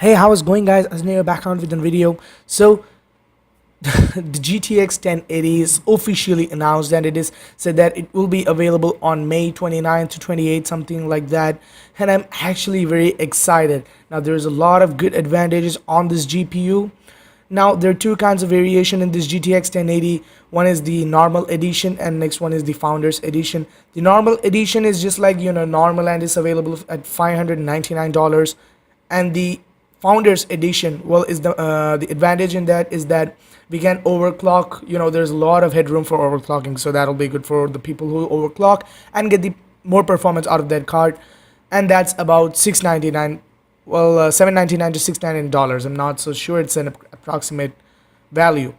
Hey, how is going, guys? Asneer back on with a video. So the GTX 1080 is officially announced, and it is said that it will be available on May 29 to 28, something like that. And I'm actually very excited. Now there's a lot of good advantages on this GPU. Now there are two kinds of variation in this GTX 1080. One is the normal edition and next one is the founders edition. The normal edition is just like normal, and is available at $599. And the founders edition, well, is the advantage in that is that we can overclock. There's a lot of headroom for overclocking, so that'll be good for the people who overclock and get the more performance out of that card. And that's about 699, well, 799 to $699. I'm not so sure, it's an approximate value.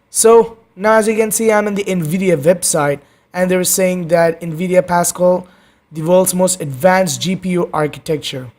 So now, as you can see, I'm in the Nvidia website, and they're saying that Nvidia Pascal, the world's most advanced GPU architecture.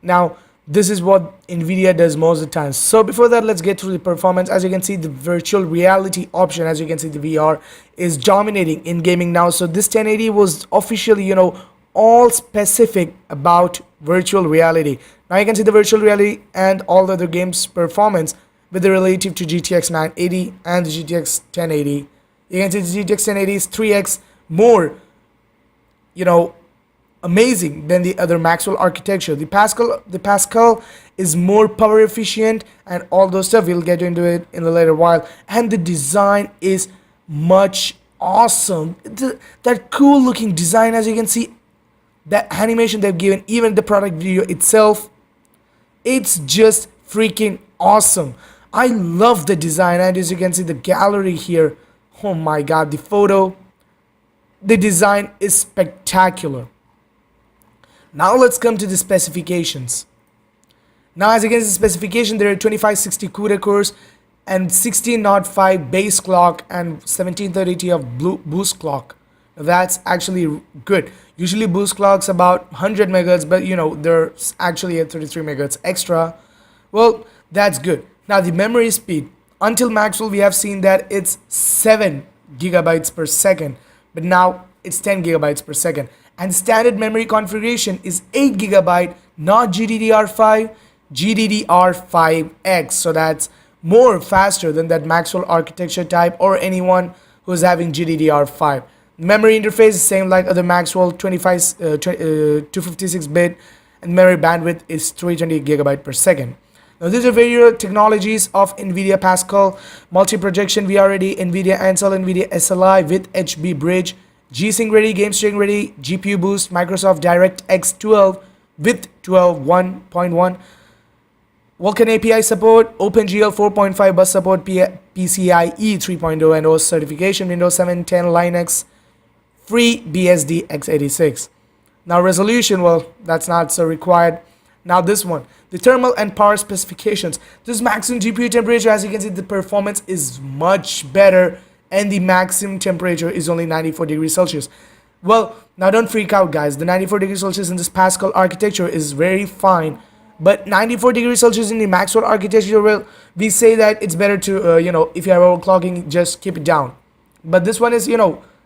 Now this is what Nvidia does most of the time. So before that, let's get through the performance. As you can see, the virtual reality option, as you can see, the VR is dominating in gaming now. So this 1080 was officially all specific about virtual reality. Now you can see the virtual reality and all the other games performance with the relative to GTX 980 and the GTX 1080. You can see the GTX 1080 is 3x more amazing than the other Maxwell architecture. The Pascal is more power efficient and all those stuff. We'll get into it in a later while. And the design is much awesome. That cool looking design, as you can see, the animation they've given, even the product video itself, it's just freaking awesome. I love the design, and as you can see the gallery here, oh my god, the photo, the design is spectacular. Now let's come to the specifications. Now, as against the specification, there are 2560 CUDA cores and 1605 base clock and 1730T of boost clock. Now, that's actually good. Usually boost clock's about 100 megahertz, but they're actually at 33 megahertz extra. Well, that's good. Now the memory speed, until Maxwell we have seen that it's 7 gigabytes per second, but now it's 10 gigabytes per second. And standard memory configuration is 8 gigabyte, not GDDR5, GDDR5X. So that's more faster than that Maxwell architecture type or anyone who's having GDDR5. Memory interface is same like other Maxwell, 256 bit, and memory bandwidth is 320 gigabyte per second. Now these are various technologies of Nvidia Pascal, multi-projection VR ready, Nvidia Ansel, Nvidia SLI with HB bridge, G-Sync ready, game steering ready, GPU boost, Microsoft DirectX 12 with 12.1.1, Vulkan API support, OpenGL 4.5 bus support, PCIe 3.0 and OS certification, Windows 7, 10, Linux, free BSD x86. Now resolution, well, that's not so required. Now this one, the thermal and power specifications. This maximum GPU temperature, as you can see, the performance is much better, and the maximum temperature is only 94 degrees Celsius. Well, now don't freak out, guys. The 94 degrees Celsius in this Pascal architecture is very fine, but 94 degrees Celsius in the Maxwell architecture, well, we say that it's better to if you have overclocking, just keep it down. But this one is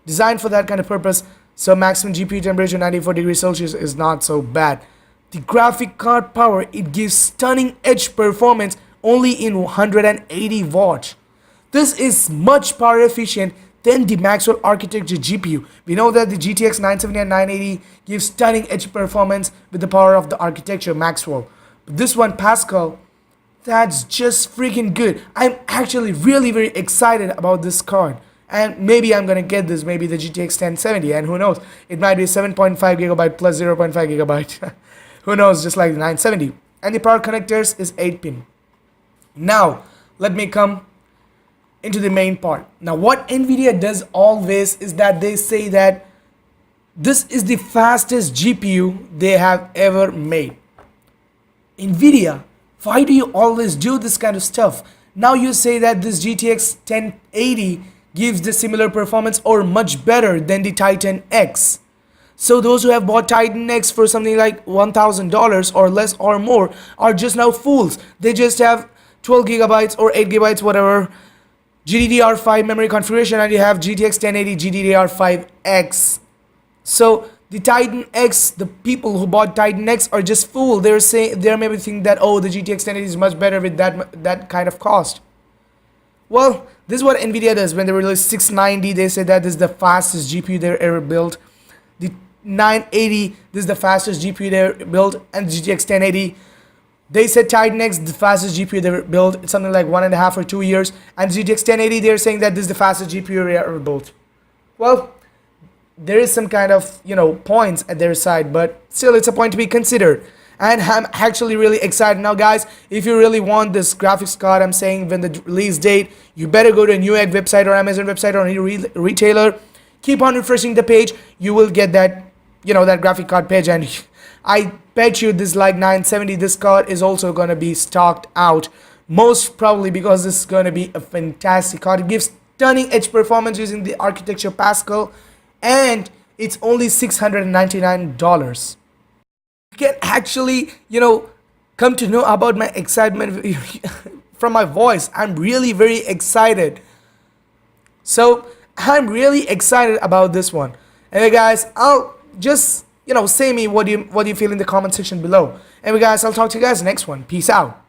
designed for that kind of purpose, so maximum GPU temperature 94 degrees Celsius is not so bad. The graphic card power, it gives stunning edge performance only in 180 watts. This is much power efficient than the Maxwell architecture GPU. We know that the GTX 970 and 980 gives stunning edge performance with the power of the architecture Maxwell. But this one, Pascal, that's just freaking good. I'm actually really very excited about this card. And maybe I'm gonna get this, maybe the GTX 1070, and who knows, it might be 7.5 gigabyte plus 0.5 gigabyte. Who knows, just like the 970. And the power connectors is 8 pin. Now, let me come into the main part. Now what Nvidia does always is that they say that this is the fastest GPU they have ever made. Nvidia, why do you always do this kind of stuff? Now you say that this GTX 1080 gives the similar performance or much better than the Titan X. So those who have bought Titan X for something like $1,000 or less or more are just now fools. They just have 12 gigabytes or 8 gigabytes, whatever, GDDR5 memory configuration, and you have GTX 1080 GDDR5X. So The Titan X, the people who bought Titan X are just fool. They're saying, they're maybe think that, oh, the GTX 1080 is much better with that kind of cost. Well, this is what Nvidia does. When they released 690, they said that this is the fastest GPU they ever built. The 980, this is the fastest GPU they ever built. And the GTX 1080, they said Titan X, the fastest GPU they ever built. It's something like 1.5 or 2 years. And the GTX 1080, they're saying that this is the fastest GPU they ever built. Well, there is some kind of, points at their side, but still it's a point to be considered. And I'm actually really excited now, guys. If you really want this graphics card, I'm saying when the release date, you better go to a Newegg website or Amazon website or any retailer. Keep on refreshing the page. You will get that, that graphic card page. And I bet you this like 970, this card is also going to be stocked out. Most probably because this is going to be a fantastic card. It gives stunning edge performance using the architecture Pascal. And it's only $699. You can actually, come to know about my excitement from my voice. I'm really very excited. So I'm really excited about this one. Anyway, guys, I'll just, say me what do you feel in the comment section below. Anyway, guys, I'll talk to you guys next one. Peace out.